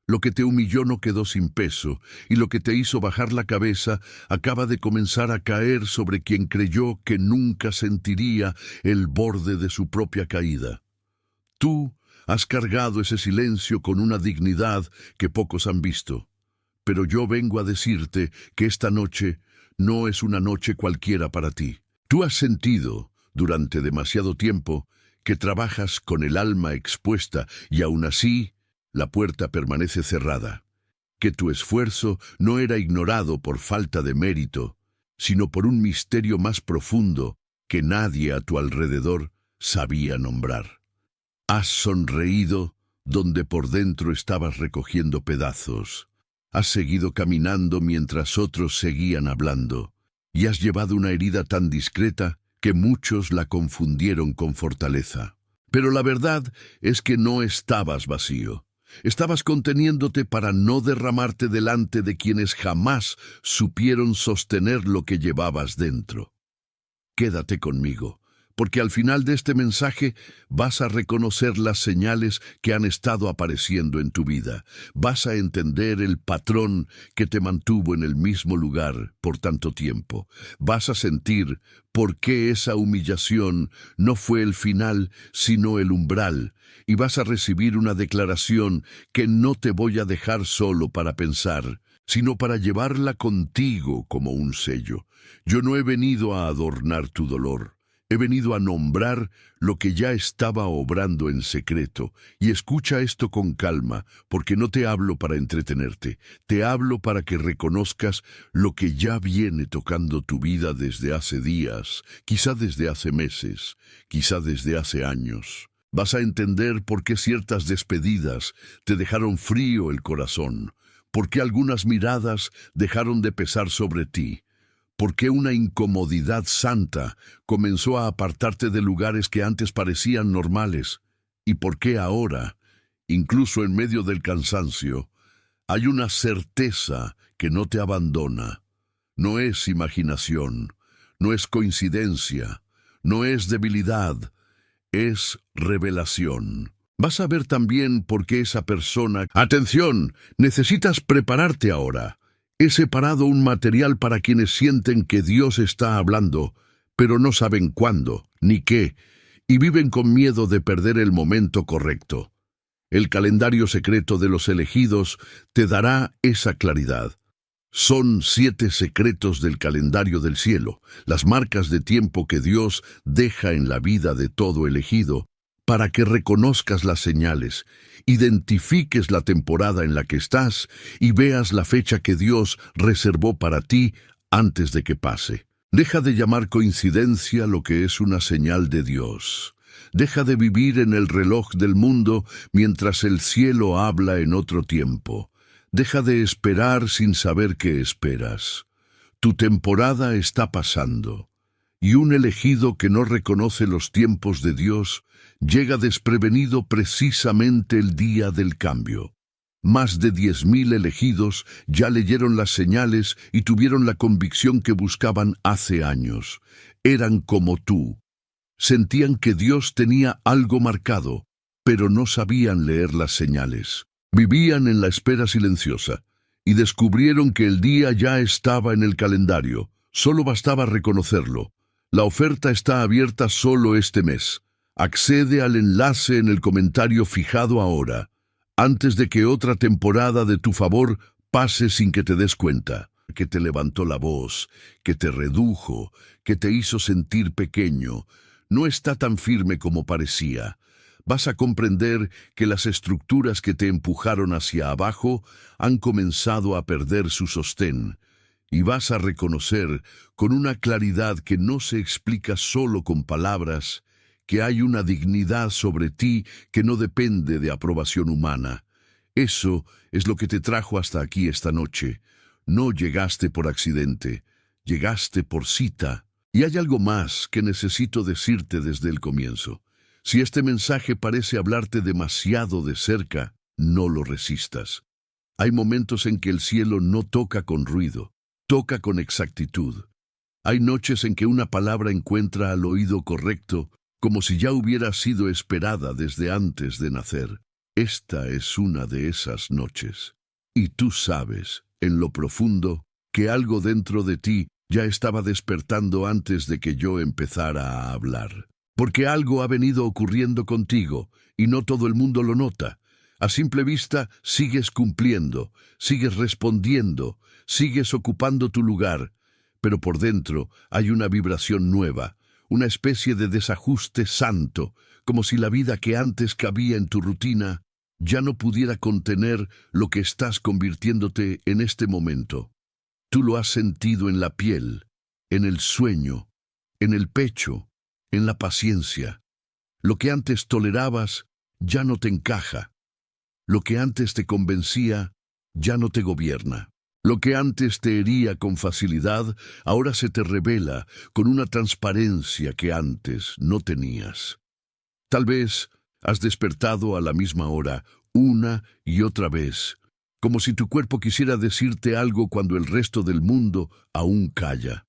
Lo que te humilló no quedó sin peso, y lo que te hizo bajar la cabeza acaba de comenzar a caer sobre quien creyó que nunca sentiría el borde de su propia caída. Tú has cargado ese silencio con una dignidad que pocos han visto. Pero yo vengo a decirte que esta noche no es una noche cualquiera para ti. Tú has sentido, durante demasiado tiempo, que trabajas con el alma expuesta y aún así la puerta permanece cerrada. Que tu esfuerzo no era ignorado por falta de mérito, sino por un misterio más profundo que nadie a tu alrededor sabía nombrar. Has sonreído donde por dentro estabas recogiendo pedazos. Has seguido caminando mientras otros seguían hablando, y has llevado una herida tan discreta que muchos la confundieron con fortaleza. Pero la verdad es que no estabas vacío. Estabas conteniéndote para no derramarte delante de quienes jamás supieron sostener lo que llevabas dentro. Quédate conmigo, porque al final de este mensaje vas a reconocer las señales que han estado apareciendo en tu vida. Vas a entender el patrón que te mantuvo en el mismo lugar por tanto tiempo. Vas a sentir por qué esa humillación no fue el final, sino el umbral. Y vas a recibir una declaración que no te voy a dejar solo para pensar, sino para llevarla contigo como un sello. Yo no he venido a adornar tu dolor. He venido a nombrar lo que ya estaba obrando en secreto. Y escucha esto con calma, porque no te hablo para entretenerte. Te hablo para que reconozcas lo que ya viene tocando tu vida desde hace días, quizá desde hace meses, quizá desde hace años. Vas a entender por qué ciertas despedidas te dejaron frío el corazón, por qué algunas miradas dejaron de pesar sobre ti, por qué una incomodidad santa comenzó a apartarte de lugares que antes parecían normales, y por qué ahora, incluso en medio del cansancio, hay una certeza que no te abandona. No es imaginación, no es coincidencia, no es debilidad, es revelación. Vas a ver también por qué esa persona... ¡Atención! Necesitas prepararte ahora. He separado un material para quienes sienten que Dios está hablando, pero no saben cuándo, ni qué, y viven con miedo de perder el momento correcto. El calendario secreto de los elegidos te dará esa claridad. Son 7 secretos del calendario del cielo, las marcas de tiempo que Dios deja en la vida de todo elegido, para que reconozcas las señales, identifiques la temporada en la que estás y veas la fecha que Dios reservó para ti antes de que pase. Deja de llamar coincidencia lo que es una señal de Dios. Deja de vivir en el reloj del mundo mientras el cielo habla en otro tiempo. Deja de esperar sin saber qué esperas. Tu temporada está pasando, y un elegido que no reconoce los tiempos de Dios llega desprevenido precisamente el día del cambio. Más de 10,000 elegidos ya leyeron las señales y tuvieron la convicción que buscaban hace años. Eran como tú. Sentían que Dios tenía algo marcado, pero no sabían leer las señales. Vivían en la espera silenciosa y descubrieron que el día ya estaba en el calendario. Solo bastaba reconocerlo. La oferta está abierta solo este mes. Accede al enlace en el comentario fijado ahora, antes de que otra temporada de tu favor pase sin que te des cuenta. Que te levantó la voz, que te redujo, que te hizo sentir pequeño, no está tan firme como parecía. Vas a comprender que las estructuras que te empujaron hacia abajo han comenzado a perder su sostén, y vas a reconocer con una claridad que no se explica solo con palabras, que hay una dignidad sobre ti que no depende de aprobación humana. Eso es lo que te trajo hasta aquí esta noche. No llegaste por accidente, llegaste por cita. Y hay algo más que necesito decirte desde el comienzo. Si este mensaje parece hablarte demasiado de cerca, no lo resistas. Hay momentos en que el cielo no toca con ruido, toca con exactitud. Hay noches en que una palabra encuentra al oído correcto, como si ya hubiera sido esperada desde antes de nacer. Esta es una de esas noches. Y tú sabes, en lo profundo, que algo dentro de ti ya estaba despertando antes de que yo empezara a hablar. Porque algo ha venido ocurriendo contigo, y no todo el mundo lo nota. A simple vista, sigues cumpliendo, sigues respondiendo, sigues ocupando tu lugar, pero por dentro hay una vibración nueva, una especie de desajuste santo, como si la vida que antes cabía en tu rutina ya no pudiera contener lo que estás convirtiéndote en este momento. Tú lo has sentido en la piel, en el sueño, en el pecho, en la paciencia. Lo que antes tolerabas ya no te encaja. Lo que antes te convencía ya no te gobierna. Lo que antes te hería con facilidad, ahora se te revela con una transparencia que antes no tenías. Tal vez has despertado a la misma hora, una y otra vez, como si tu cuerpo quisiera decirte algo cuando el resto del mundo aún calla.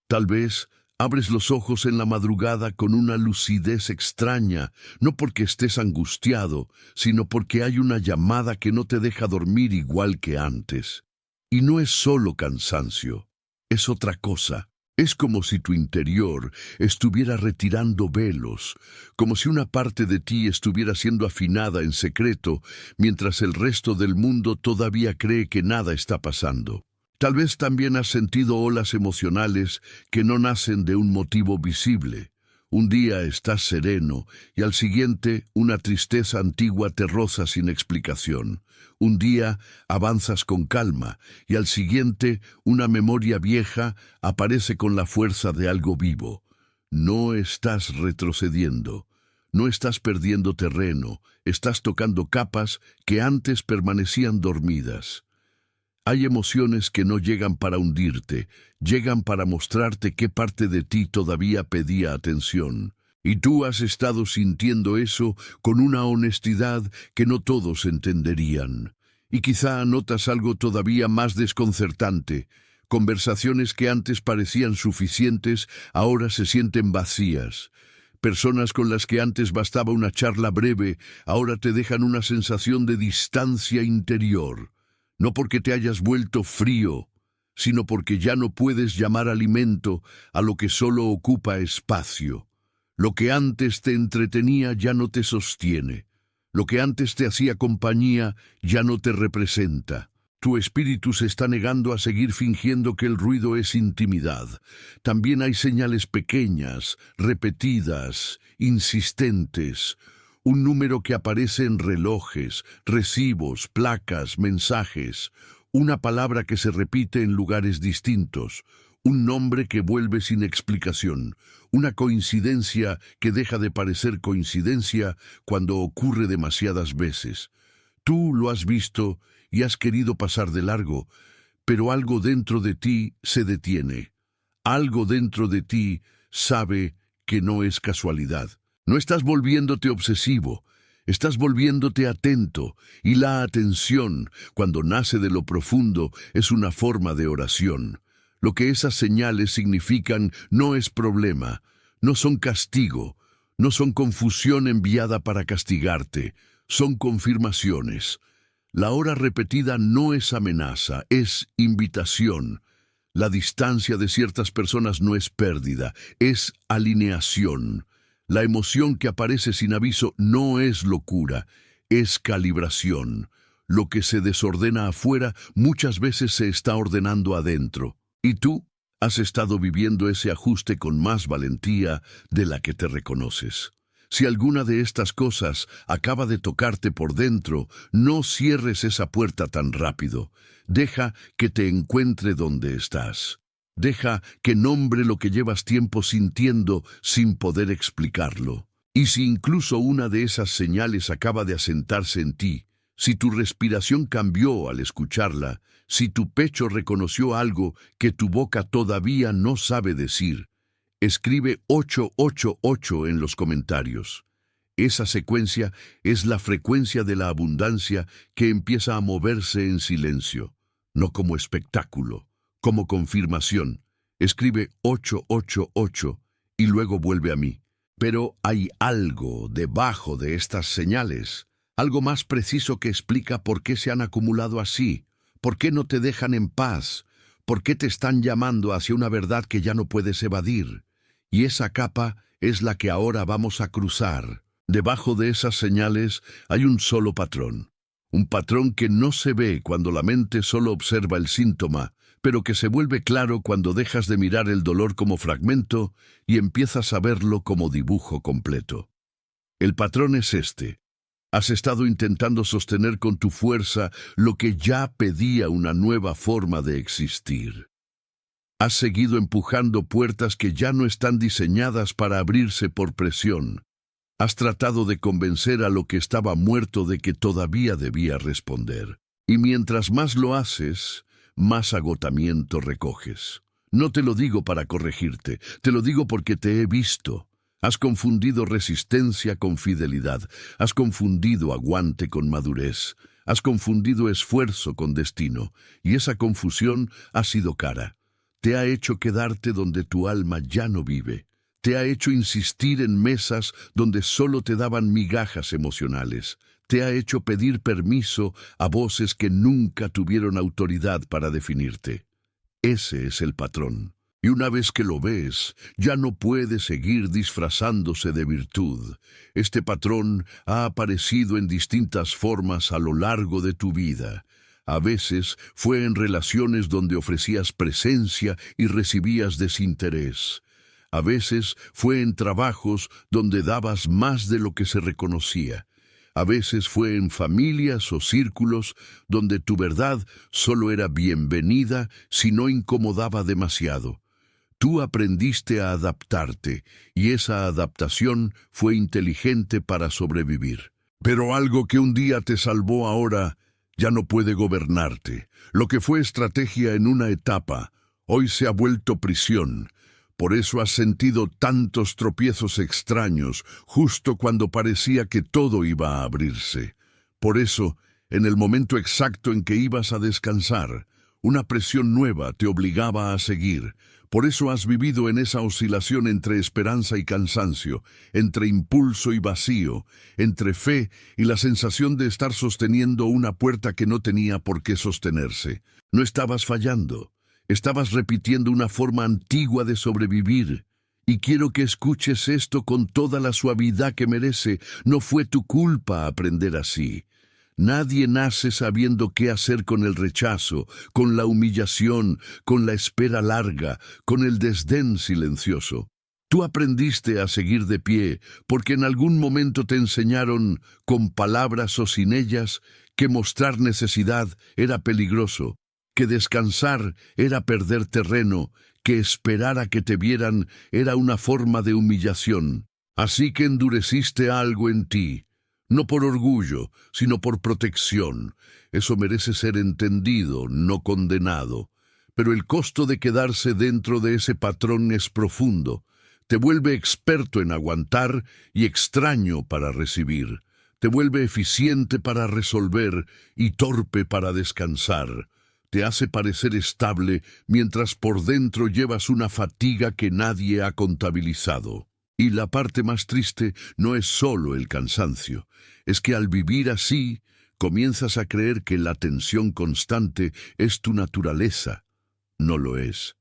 Tal vez abres los ojos en la madrugada con una lucidez extraña, no porque estés angustiado, sino porque hay una llamada que no te deja dormir igual que antes. Y no es solo cansancio, es otra cosa. Es como si tu interior estuviera retirando velos, como si una parte de ti estuviera siendo afinada en secreto, mientras el resto del mundo todavía cree que nada está pasando. Tal vez también has sentido olas emocionales que no nacen de un motivo visible. Un día estás sereno y al siguiente una tristeza antigua te roza sin explicación. Un día avanzas con calma y al siguiente una memoria vieja aparece con la fuerza de algo vivo. No estás retrocediendo, no estás perdiendo terreno, estás tocando capas que antes permanecían dormidas. Hay emociones que no llegan para hundirte, llegan para mostrarte qué parte de ti todavía pedía atención. Y tú has estado sintiendo eso con una honestidad que no todos entenderían. Y quizá notas algo todavía más desconcertante. Conversaciones que antes parecían suficientes, ahora se sienten vacías. Personas con las que antes bastaba una charla breve, ahora te dejan una sensación de distancia interior. No porque te hayas vuelto frío, sino porque ya no puedes llamar alimento a lo que solo ocupa espacio. Lo que antes te entretenía ya no te sostiene. Lo que antes te hacía compañía ya no te representa. Tu espíritu se está negando a seguir fingiendo que el ruido es intimidad. También hay señales pequeñas, repetidas, insistentes. Un número que aparece en relojes, recibos, placas, mensajes. Una palabra que se repite en lugares distintos. Un nombre que vuelve sin explicación. Una coincidencia que deja de parecer coincidencia cuando ocurre demasiadas veces. Tú lo has visto y has querido pasar de largo, pero algo dentro de ti se detiene. Algo dentro de ti sabe que no es casualidad. No estás volviéndote obsesivo, estás volviéndote atento, y la atención, cuando nace de lo profundo, es una forma de oración. Lo que esas señales significan no es problema, no son castigo, no son confusión enviada para castigarte, son confirmaciones. La hora repetida no es amenaza, es invitación. La distancia de ciertas personas no es pérdida, es alineación. La emoción que aparece sin aviso no es locura, es calibración. Lo que se desordena afuera muchas veces se está ordenando adentro. Y tú has estado viviendo ese ajuste con más valentía de la que te reconoces. Si alguna de estas cosas acaba de tocarte por dentro, no cierres esa puerta tan rápido. Deja que te encuentre donde estás. Deja que nombre lo que llevas tiempo sintiendo sin poder explicarlo. Y si incluso una de esas señales acaba de asentarse en ti, si tu respiración cambió al escucharla, si tu pecho reconoció algo que tu boca todavía no sabe decir, escribe 888 en los comentarios. Esa secuencia es la frecuencia de la abundancia que empieza a moverse en silencio, no como espectáculo, como confirmación. Escribe 888 y luego vuelve a mí. Pero hay algo debajo de estas señales, algo más preciso que explica por qué se han acumulado así, por qué no te dejan en paz, por qué te están llamando hacia una verdad que ya no puedes evadir. Y esa capa es la que ahora vamos a cruzar. Debajo de esas señales hay un solo patrón. Un patrón que no se ve cuando la mente solo observa el síntoma, pero que se vuelve claro cuando dejas de mirar el dolor como fragmento y empiezas a verlo como dibujo completo. El patrón es este. Has estado intentando sostener con tu fuerza lo que ya pedía una nueva forma de existir. Has seguido empujando puertas que ya no están diseñadas para abrirse por presión. Has tratado de convencer a lo que estaba muerto de que todavía debía responder. Y mientras más lo haces, más agotamiento recoges. No te lo digo para corregirte, te lo digo porque te he visto. Has confundido resistencia con fidelidad, has confundido aguante con madurez, has confundido esfuerzo con destino, y esa confusión ha sido cara. Te ha hecho quedarte donde tu alma ya no vive. Te ha hecho insistir en mesas donde solo te daban migajas emocionales. Te ha hecho pedir permiso a voces que nunca tuvieron autoridad para definirte. Ese es el patrón. Y una vez que lo ves, ya no puede seguir disfrazándose de virtud. Este patrón ha aparecido en distintas formas a lo largo de tu vida. A veces fue en relaciones donde ofrecías presencia y recibías desinterés. A veces fue en trabajos donde dabas más de lo que se reconocía. A veces fue en familias o círculos donde tu verdad solo era bienvenida si no incomodaba demasiado. Tú aprendiste a adaptarte, y esa adaptación fue inteligente para sobrevivir. Pero algo que un día te salvó ahora ya no puede gobernarte. Lo que fue estrategia en una etapa, hoy se ha vuelto prisión. Por eso has sentido tantos tropiezos extraños, justo cuando parecía que todo iba a abrirse. Por eso, en el momento exacto en que ibas a descansar, una presión nueva te obligaba a seguir. Por eso has vivido en esa oscilación entre esperanza y cansancio, entre impulso y vacío, entre fe y la sensación de estar sosteniendo una puerta que no tenía por qué sostenerse. No estabas fallando, estabas repitiendo una forma antigua de sobrevivir. Y quiero que escuches esto con toda la suavidad que merece. No fue tu culpa aprender así. Nadie nace sabiendo qué hacer con el rechazo, con la humillación, con la espera larga, con el desdén silencioso. Tú aprendiste a seguir de pie porque en algún momento te enseñaron, con palabras o sin ellas, que mostrar necesidad era peligroso, que descansar era perder terreno, que esperar a que te vieran era una forma de humillación. Así que endureciste algo en ti. No por orgullo, sino por protección. Eso merece ser entendido, no condenado. Pero el costo de quedarse dentro de ese patrón es profundo. Te vuelve experto en aguantar y extraño para recibir. Te vuelve eficiente para resolver y torpe para descansar. Te hace parecer estable mientras por dentro llevas una fatiga que nadie ha contabilizado. Y la parte más triste no es solo el cansancio, es que al vivir así, comienzas a creer que la tensión constante es tu naturaleza. No lo es.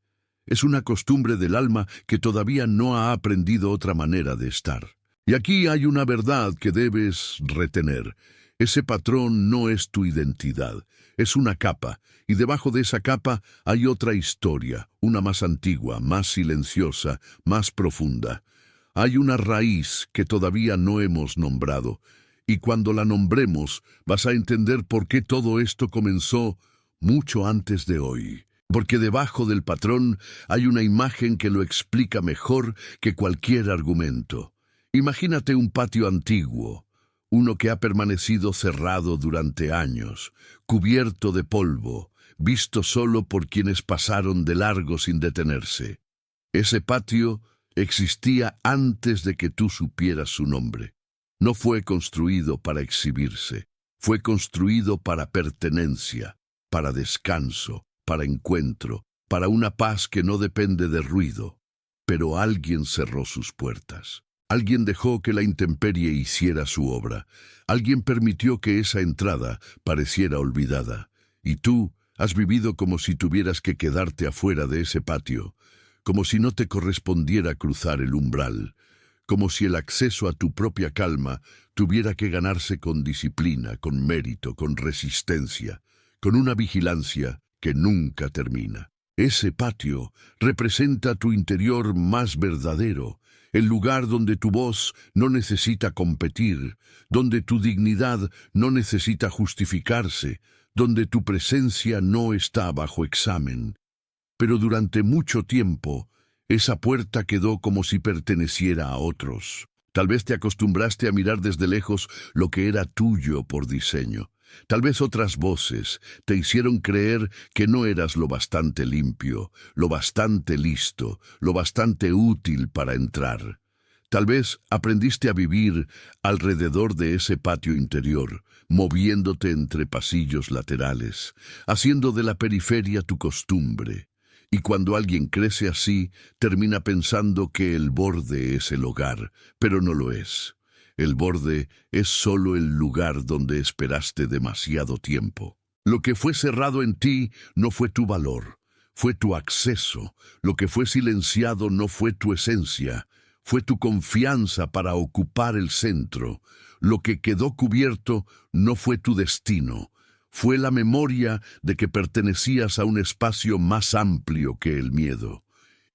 Es una costumbre del alma que todavía no ha aprendido otra manera de estar. Y aquí hay una verdad que debes retener. Ese patrón no es tu identidad, es una capa, y debajo de esa capa hay otra historia, una más antigua, más silenciosa, más profunda. Hay una raíz que todavía no hemos nombrado, y cuando la nombremos vas a entender por qué todo esto comenzó mucho antes de hoy. Porque debajo del patrón hay una imagen que lo explica mejor que cualquier argumento. Imagínate un patio antiguo, uno que ha permanecido cerrado durante años, cubierto de polvo, visto solo por quienes pasaron de largo sin detenerse. Ese patio existía antes de que tú supieras su nombre. No fue construido para exhibirse, fue construido para pertenencia, para descanso, para encuentro, para una paz que no depende de ruido. Pero alguien cerró sus puertas. Alguien dejó que la intemperie hiciera su obra. Alguien permitió que esa entrada pareciera olvidada. Y tú has vivido como si tuvieras que quedarte afuera de ese patio, como si no te correspondiera cruzar el umbral, como si el acceso a tu propia calma tuviera que ganarse con disciplina, con mérito, con resistencia, con una vigilancia que nunca termina. Ese patio representa tu interior más verdadero, el lugar donde tu voz no necesita competir, donde tu dignidad no necesita justificarse, donde tu presencia no está bajo examen. Pero durante mucho tiempo, esa puerta quedó como si perteneciera a otros. Tal vez te acostumbraste a mirar desde lejos lo que era tuyo por diseño. Tal vez otras voces te hicieron creer que no eras lo bastante limpio, lo bastante listo, lo bastante útil para entrar. Tal vez aprendiste a vivir alrededor de ese patio interior, moviéndote entre pasillos laterales, haciendo de la periferia tu costumbre. Y cuando alguien crece así, termina pensando que el borde es el hogar, pero no lo es. El borde es solo el lugar donde esperaste demasiado tiempo. Lo que fue cerrado en ti no fue tu valor, fue tu acceso. Lo que fue silenciado no fue tu esencia, fue tu confianza para ocupar el centro. Lo que quedó cubierto no fue tu destino, fue la memoria de que pertenecías a un espacio más amplio que el miedo.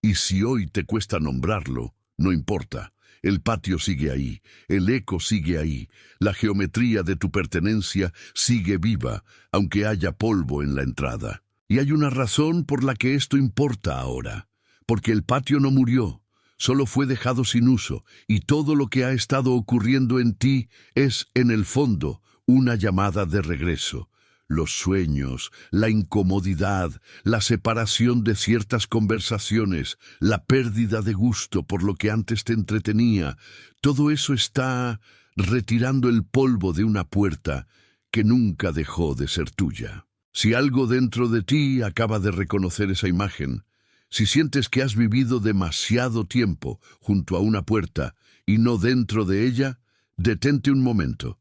Y si hoy te cuesta nombrarlo, no importa. El patio sigue ahí, el eco sigue ahí, la geometría de tu pertenencia sigue viva, aunque haya polvo en la entrada. Y hay una razón por la que esto importa ahora, porque el patio no murió, solo fue dejado sin uso, y todo lo que ha estado ocurriendo en ti es, en el fondo, una llamada de regreso. Los sueños, la incomodidad, la separación de ciertas conversaciones, la pérdida de gusto por lo que antes te entretenía, todo eso está retirando el polvo de una puerta que nunca dejó de ser tuya. Si algo dentro de ti acaba de reconocer esa imagen, si sientes que has vivido demasiado tiempo junto a una puerta y no dentro de ella, detente un momento.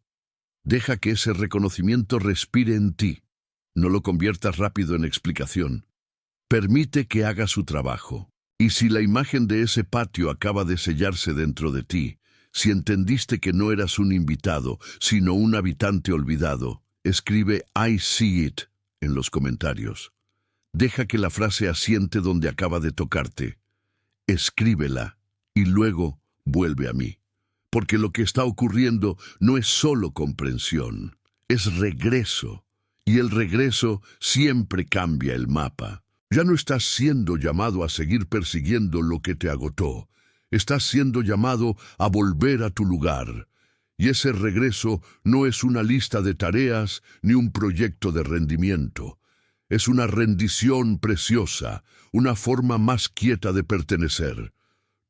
Deja que ese reconocimiento respire en ti. No lo conviertas rápido en explicación. Permite que haga su trabajo. Y si la imagen de ese patio acaba de sellarse dentro de ti, si entendiste que no eras un invitado, sino un habitante olvidado, escribe "I see it" en los comentarios. Deja que la frase asiente donde acaba de tocarte. Escríbela y luego vuelve a mí. Porque lo que está ocurriendo no es solo comprensión, es regreso. Y el regreso siempre cambia el mapa. Ya no estás siendo llamado a seguir persiguiendo lo que te agotó. Estás siendo llamado a volver a tu lugar. Y ese regreso no es una lista de tareas ni un proyecto de rendimiento. Es una rendición preciosa, una forma más quieta de pertenecer.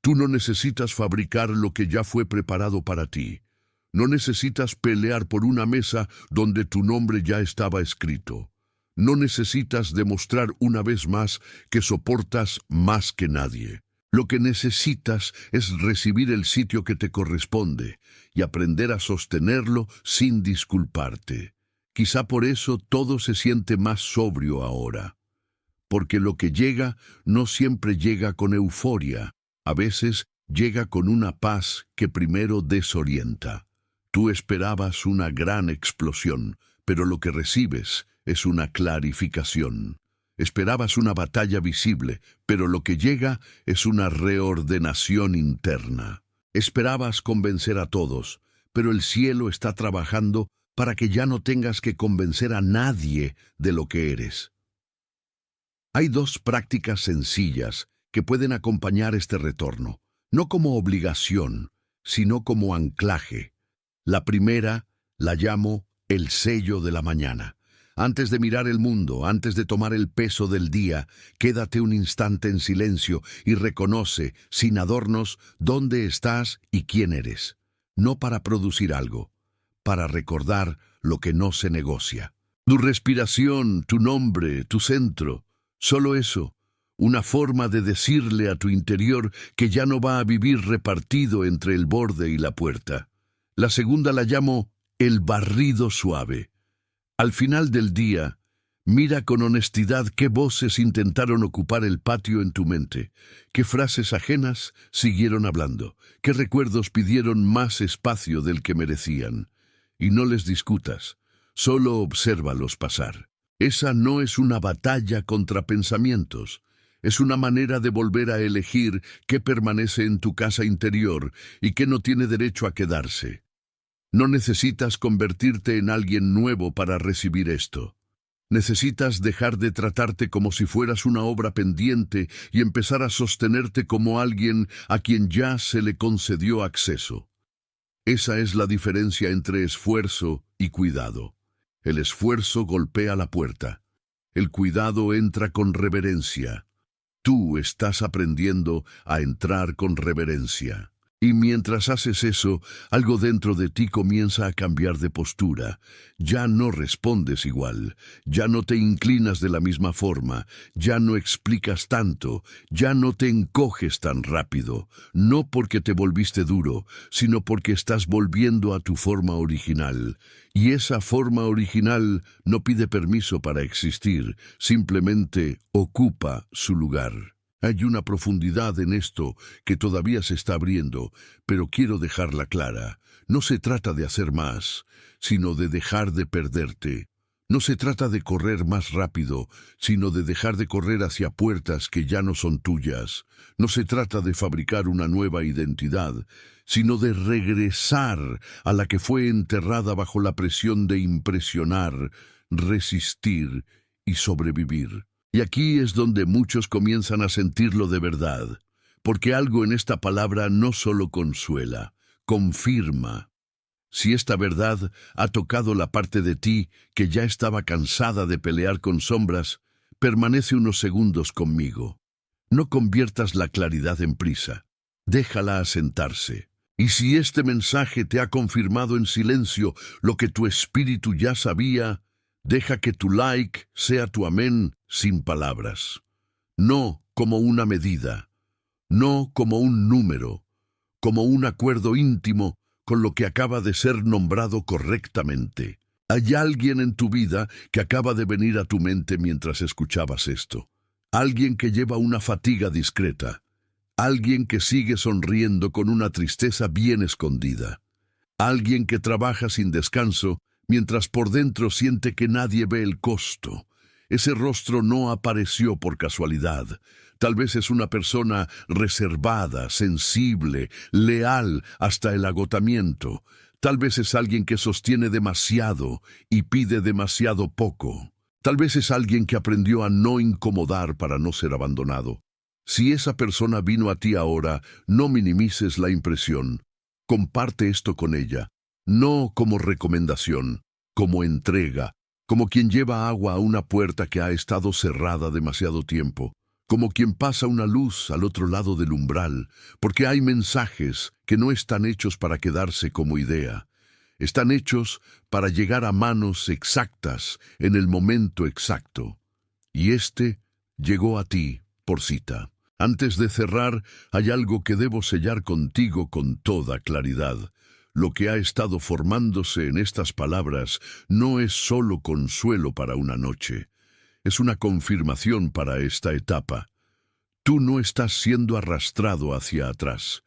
Tú no necesitas fabricar lo que ya fue preparado para ti. No necesitas pelear por una mesa donde tu nombre ya estaba escrito. No necesitas demostrar una vez más que soportas más que nadie. Lo que necesitas es recibir el sitio que te corresponde y aprender a sostenerlo sin disculparte. Quizá por eso todo se siente más sobrio ahora. Porque lo que llega no siempre llega con euforia. A veces llega con una paz que primero desorienta. Tú esperabas una gran explosión, pero lo que recibes es una clarificación. Esperabas una batalla visible, pero lo que llega es una reordenación interna. Esperabas convencer a todos, pero el cielo está trabajando para que ya no tengas que convencer a nadie de lo que eres. Hay dos prácticas sencillas que pueden acompañar este retorno, no como obligación, sino como anclaje. La primera la llamo el sello de la mañana. Antes de mirar el mundo, antes de tomar el peso del día, quédate un instante en silencio y reconoce, sin adornos, dónde estás y quién eres. No para producir algo, para recordar lo que no se negocia. Tu respiración, tu nombre, tu centro, solo eso. una forma de decirle a tu interior que ya no va a vivir repartido entre el borde y la puerta. La segunda la llamo el barrido suave. Al final del día, mira con honestidad qué voces intentaron ocupar el patio en tu mente, qué frases ajenas siguieron hablando, qué recuerdos pidieron más espacio del que merecían. Y no les discutas, solo obsérvalos pasar. Esa no es una batalla contra pensamientos, es una manera de volver a elegir qué permanece en tu casa interior y qué no tiene derecho a quedarse. No necesitas convertirte en alguien nuevo para recibir esto. Necesitas dejar de tratarte como si fueras una obra pendiente y empezar a sostenerte como alguien a quien ya se le concedió acceso. Esa es la diferencia entre esfuerzo y cuidado. El esfuerzo golpea la puerta. El cuidado entra con reverencia. Tú estás aprendiendo a entrar con reverencia. Y mientras haces eso, algo dentro de ti comienza a cambiar de postura. Ya no respondes igual, ya no te inclinas de la misma forma, ya no explicas tanto, ya no te encoges tan rápido, no porque te volviste duro, sino porque estás volviendo a tu forma original. Y esa forma original no pide permiso para existir, simplemente ocupa su lugar. Hay una profundidad en esto que todavía se está abriendo, pero quiero dejarla clara. No se trata de hacer más, sino de dejar de perderte. No se trata de correr más rápido, sino de dejar de correr hacia puertas que ya no son tuyas. No se trata de fabricar una nueva identidad, sino de regresar a la que fue enterrada bajo la presión de impresionar, resistir y sobrevivir. Y aquí es donde muchos comienzan a sentirlo de verdad, porque algo en esta palabra no solo consuela, confirma. Si esta verdad ha tocado la parte de ti que ya estaba cansada de pelear con sombras, permanece unos segundos conmigo. No conviertas la claridad en prisa, déjala asentarse. Y si este mensaje te ha confirmado en silencio lo que tu espíritu ya sabía, deja que tu like sea tu amén sin palabras. No como una medida, no como un número, como un acuerdo íntimo con lo que acaba de ser nombrado correctamente. Hay alguien en tu vida que acaba de venir a tu mente mientras escuchabas esto. Alguien que lleva una fatiga discreta. Alguien que sigue sonriendo con una tristeza bien escondida. Alguien que trabaja sin descanso mientras por dentro siente que nadie ve el costo. Ese rostro no apareció por casualidad. Tal vez es una persona reservada, sensible, leal hasta el agotamiento. Tal vez es alguien que sostiene demasiado y pide demasiado poco. Tal vez es alguien que aprendió a no incomodar para no ser abandonado. Si esa persona vino a ti ahora, no minimices la impresión. Comparte esto con ella. No como recomendación, como entrega, como quien lleva agua a una puerta que ha estado cerrada demasiado tiempo, como quien pasa una luz al otro lado del umbral, porque hay mensajes que no están hechos para quedarse como idea, están hechos para llegar a manos exactas en el momento exacto. Y este llegó a ti por cita. Antes de cerrar, hay algo que debo sellar contigo con toda claridad. Lo que ha estado formándose en estas palabras no es solo consuelo para una noche, es una confirmación para esta etapa. Tú no estás siendo arrastrado hacia atrás,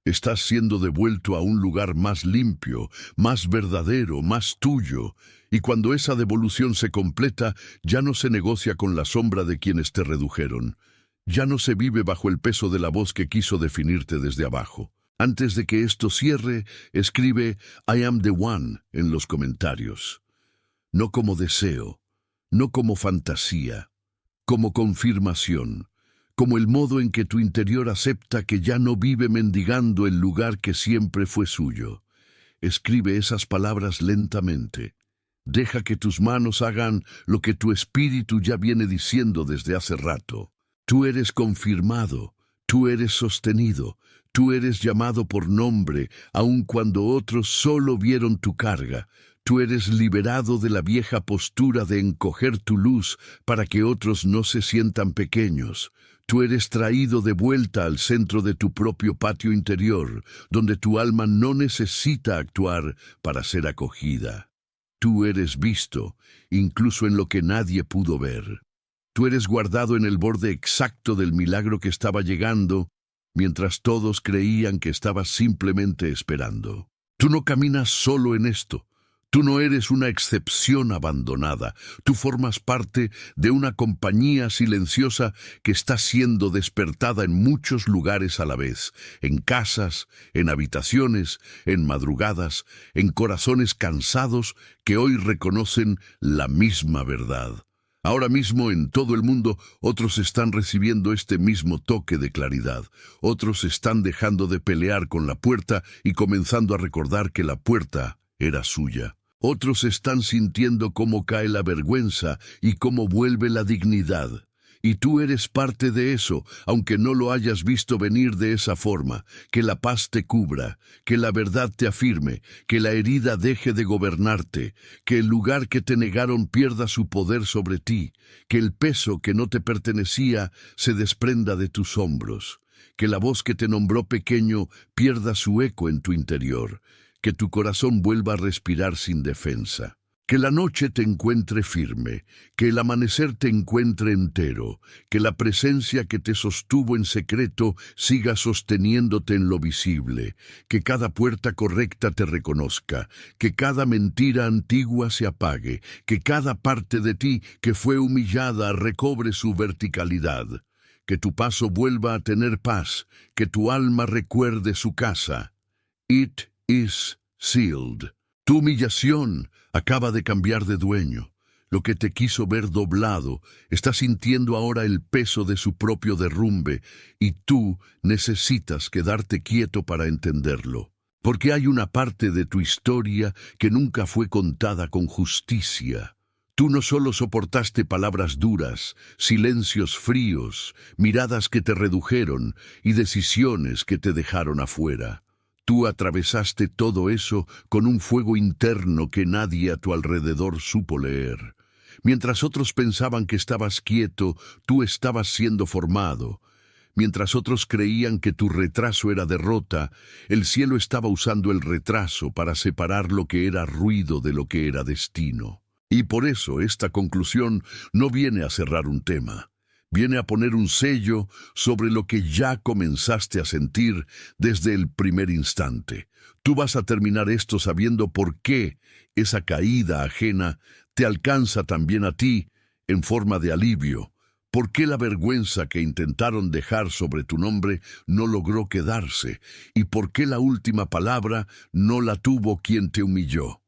estás siendo devuelto a un lugar más limpio, más verdadero, más tuyo, y cuando esa devolución se completa, ya no se negocia con la sombra de quienes te redujeron, ya no se vive bajo el peso de la voz que quiso definirte desde abajo. Antes de que esto cierre, escribe I am the one en los comentarios. No como deseo, no como fantasía, como confirmación, como el modo en que tu interior acepta que ya no vive mendigando el lugar que siempre fue suyo. Escribe esas palabras lentamente. Deja que tus manos hagan lo que tu espíritu ya viene diciendo desde hace rato. Tú eres confirmado, tú eres sostenido. Tú eres llamado por nombre, aun cuando otros solo vieron tu carga. Tú eres liberado de la vieja postura de encoger tu luz para que otros no se sientan pequeños. Tú eres traído de vuelta al centro de tu propio patio interior, donde tu alma no necesita actuar para ser acogida. Tú eres visto, incluso en lo que nadie pudo ver. Tú eres guardado en el borde exacto del milagro que estaba llegando, mientras todos creían que estabas simplemente esperando. Tú no caminas solo en esto. Tú no eres una excepción abandonada. Tú formas parte de una compañía silenciosa que está siendo despertada en muchos lugares a la vez, en casas, en habitaciones, en madrugadas, en corazones cansados que hoy reconocen la misma verdad. Ahora mismo en todo el mundo otros están recibiendo este mismo toque de claridad. Otros están dejando de pelear con la puerta y comenzando a recordar que la puerta era suya. Otros están sintiendo cómo cae la vergüenza y cómo vuelve la dignidad. Y tú eres parte de eso, aunque no lo hayas visto venir de esa forma. Que la paz te cubra, que la verdad te afirme, que la herida deje de gobernarte, que el lugar que te negaron pierda su poder sobre ti, que el peso que no te pertenecía se desprenda de tus hombros, que la voz que te nombró pequeño pierda su eco en tu interior, que tu corazón vuelva a respirar sin defensa. Que la noche te encuentre firme, que el amanecer te encuentre entero, que la presencia que te sostuvo en secreto siga sosteniéndote en lo visible, que cada puerta correcta te reconozca, que cada mentira antigua se apague, que cada parte de ti que fue humillada recobre su verticalidad, que tu paso vuelva a tener paz, que tu alma recuerde su casa. It is sealed. Tu humillación acaba de cambiar de dueño. Lo que te quiso ver doblado está sintiendo ahora el peso de su propio derrumbe y tú necesitas quedarte quieto para entenderlo. Porque hay una parte de tu historia que nunca fue contada con justicia. Tú no solo soportaste palabras duras, silencios fríos, miradas que te redujeron y decisiones que te dejaron afuera. Tú atravesaste todo eso con un fuego interno que nadie a tu alrededor supo leer. Mientras otros pensaban que estabas quieto, tú estabas siendo formado. Mientras otros creían que tu retraso era derrota, el cielo estaba usando el retraso para separar lo que era ruido de lo que era destino. Y por eso esta conclusión no viene a cerrar un tema. Viene a poner un sello sobre lo que ya comenzaste a sentir desde el primer instante. Tú vas a terminar esto sabiendo por qué esa caída ajena te alcanza también a ti en forma de alivio. ¿Por qué la vergüenza que intentaron dejar sobre tu nombre no logró quedarse? ¿Y por qué la última palabra no la tuvo quien te humilló?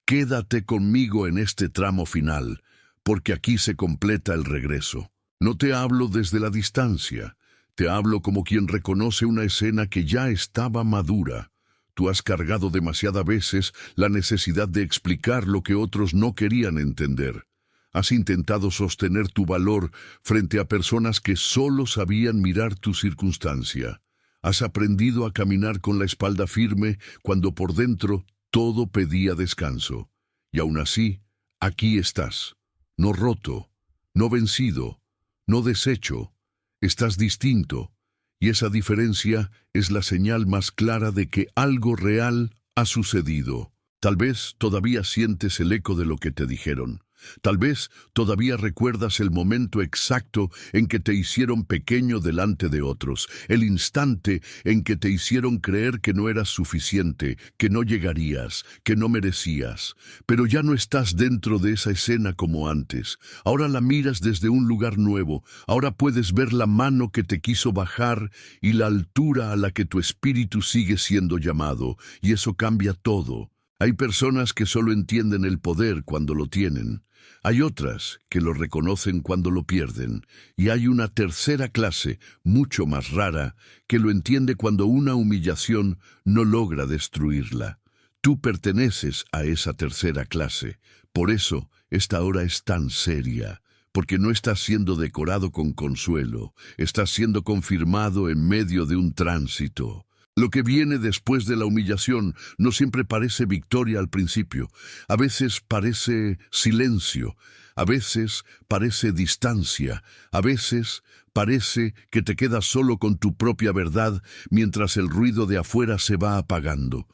Quédate conmigo en este tramo final, porque aquí se completa el regreso. No te hablo desde la distancia, te hablo como quien reconoce una escena que ya estaba madura. Tú has cargado demasiadas veces la necesidad de explicar lo que otros no querían entender. Has intentado sostener tu valor frente a personas que solo sabían mirar tu circunstancia. Has aprendido a caminar con la espalda firme cuando por dentro todo pedía descanso. Y aún así, aquí estás, no roto, no vencido, no deshecho, estás distinto, y esa diferencia es la señal más clara de que algo real ha sucedido. Tal vez todavía sientes el eco de lo que te dijeron. Tal vez todavía recuerdas el momento exacto en que te hicieron pequeño delante de otros, el instante en que te hicieron creer que no eras suficiente, que no llegarías, que no merecías. Pero ya no estás dentro de esa escena como antes. Ahora la miras desde un lugar nuevo. Ahora puedes ver la mano que te quiso bajar y la altura a la que tu espíritu sigue siendo llamado, y eso cambia todo. Hay personas que solo entienden el poder cuando lo tienen. Hay otras que lo reconocen cuando lo pierden. Y hay una tercera clase, mucho más rara, que lo entiende cuando una humillación no logra destruirla. Tú perteneces a esa tercera clase. Por eso, esta hora es tan seria. Porque no estás siendo decorado con consuelo. Estás siendo confirmado en medio de un tránsito. Lo que viene después de la humillación no siempre parece victoria al principio. A veces parece silencio, a veces parece distancia, a veces parece que te quedas solo con tu propia verdad mientras el ruido de afuera se va apagando.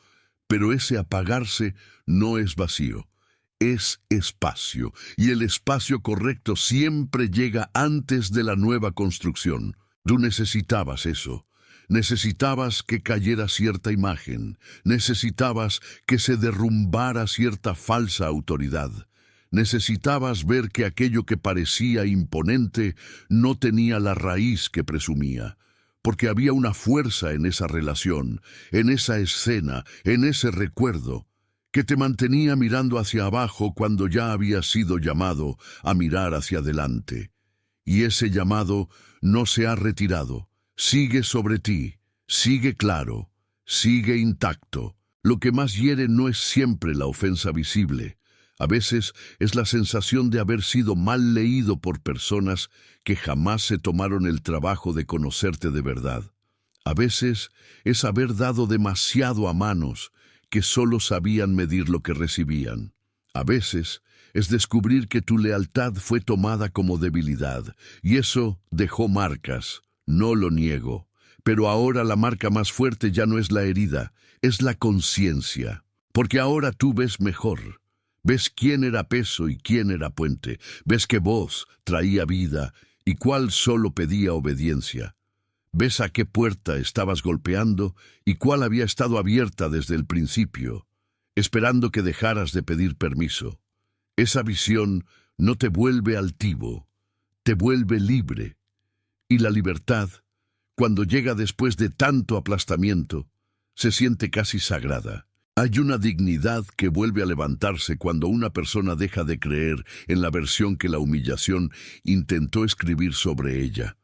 Pero ese apagarse no es vacío, es espacio, y el espacio correcto siempre llega antes de la nueva construcción. Tú necesitabas eso. Necesitabas que cayera cierta imagen, necesitabas que se derrumbara cierta falsa autoridad, necesitabas ver que aquello que parecía imponente no tenía la raíz que presumía, porque había una fuerza en esa relación, en esa escena, en ese recuerdo, que te mantenía mirando hacia abajo cuando ya habías sido llamado a mirar hacia adelante. Y ese llamado no se ha retirado. Sigue sobre ti, sigue claro, sigue intacto. Lo que más hiere no es siempre la ofensa visible. A veces es la sensación de haber sido mal leído por personas que jamás se tomaron el trabajo de conocerte de verdad. A veces es haber dado demasiado a manos que solo sabían medir lo que recibían. A veces es descubrir que tu lealtad fue tomada como debilidad, y eso dejó marcas. No lo niego, pero ahora la marca más fuerte ya no es la herida, es la conciencia. Porque ahora tú ves mejor. Ves quién era peso y quién era puente. Ves qué voz traía vida y cuál solo pedía obediencia. Ves a qué puerta estabas golpeando y cuál había estado abierta desde el principio, esperando que dejaras de pedir permiso. Esa visión no te vuelve altivo, te vuelve libre. Y la libertad, cuando llega después de tanto aplastamiento, se siente casi sagrada. Hay una dignidad que vuelve a levantarse cuando una persona deja de creer en la versión que la humillación intentó escribir sobre ella.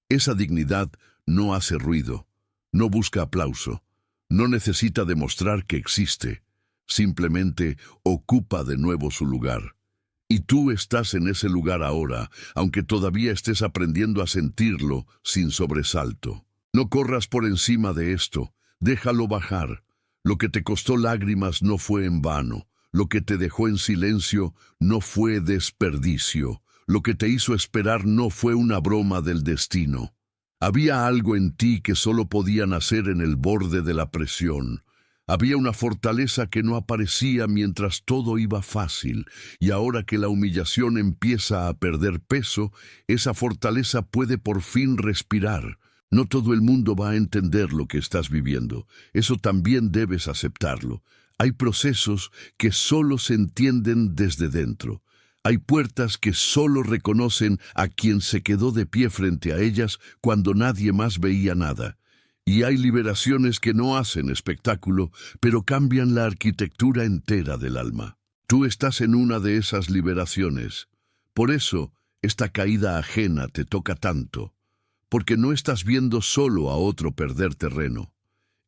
Esa dignidad no hace ruido, no busca aplauso, no necesita demostrar que existe, simplemente ocupa de nuevo su lugar. Y tú estás en ese lugar ahora, aunque todavía estés aprendiendo a sentirlo sin sobresalto. No corras por encima de esto, déjalo bajar. Lo que te costó lágrimas no fue en vano, lo que te dejó en silencio no fue desperdicio, lo que te hizo esperar no fue una broma del destino. Había algo en ti que solo podía nacer en el borde de la presión. Había una fortaleza que no aparecía mientras todo iba fácil, y ahora que la humillación empieza a perder peso, esa fortaleza puede por fin respirar. No todo el mundo va a entender lo que estás viviendo. Eso también debes aceptarlo. Hay procesos que solo se entienden desde dentro. Hay puertas que solo reconocen a quien se quedó de pie frente a ellas cuando nadie más veía nada. Y hay liberaciones que no hacen espectáculo, pero cambian la arquitectura entera del alma. Tú estás en una de esas liberaciones. Por eso, esta caída ajena te toca tanto. Porque no estás viendo solo a otro perder terreno.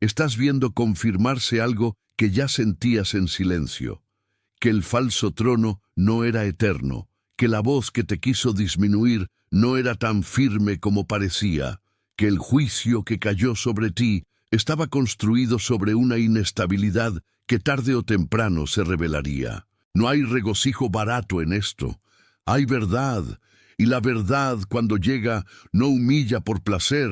Estás viendo confirmarse algo que ya sentías en silencio. Que el falso trono no era eterno. Que la voz que te quiso disminuir no era tan firme como parecía. Que el juicio que cayó sobre ti estaba construido sobre una inestabilidad que tarde o temprano se revelaría. No hay regocijo barato en esto. Hay verdad, y la verdad, cuando llega, no humilla por placer,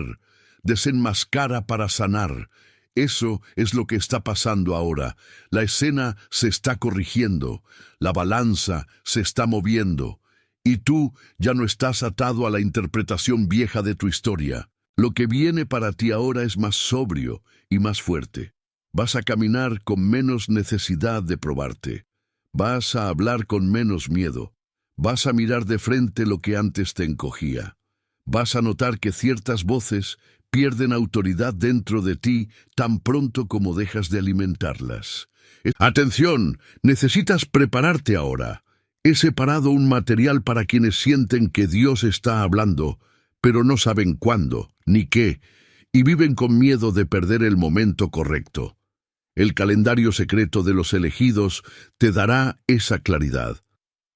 desenmascara para sanar. Eso es lo que está pasando ahora. La escena se está corrigiendo, la balanza se está moviendo, y tú ya no estás atado a la interpretación vieja de tu historia. Lo que viene para ti ahora es más sobrio y más fuerte. Vas a caminar con menos necesidad de probarte. Vas a hablar con menos miedo. Vas a mirar de frente lo que antes te encogía. Vas a notar que ciertas voces pierden autoridad dentro de ti tan pronto como dejas de alimentarlas. ¡Atención! Necesitas prepararte ahora. He separado un material para quienes sienten que Dios está hablando, pero no saben cuándo, ni qué, y viven con miedo de perder el momento correcto. El calendario secreto de los elegidos te dará esa claridad.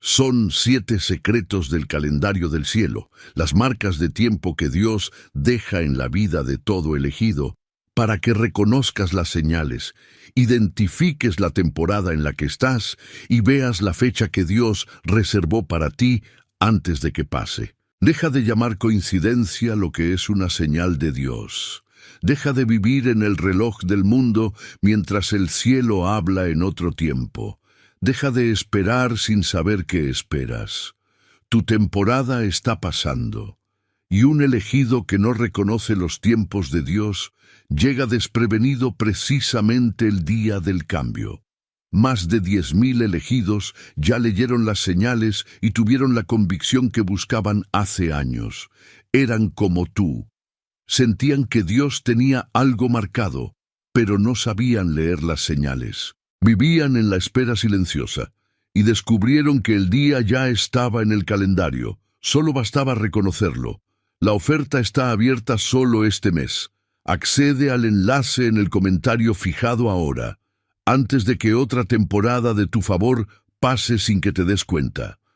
Son 7 secretos del calendario del cielo, las marcas de tiempo que Dios deja en la vida de todo elegido, para que reconozcas las señales, identifiques la temporada en la que estás y veas la fecha que Dios reservó para ti antes de que pase. Deja de llamar coincidencia lo que es una señal de Dios. Deja de vivir en el reloj del mundo mientras el cielo habla en otro tiempo. Deja de esperar sin saber qué esperas. Tu temporada está pasando, y un elegido que no reconoce los tiempos de Dios llega desprevenido precisamente el día del cambio. Más de 10.000 elegidos ya leyeron las señales y tuvieron la convicción que buscaban hace años. Eran como tú. Sentían que Dios tenía algo marcado, pero no sabían leer las señales. Vivían en la espera silenciosa y descubrieron que el día ya estaba en el calendario. Solo bastaba reconocerlo. La oferta está abierta solo este mes. Accede al enlace en el comentario fijado ahora, antes de que otra temporada de tu favor pase sin que te des cuenta.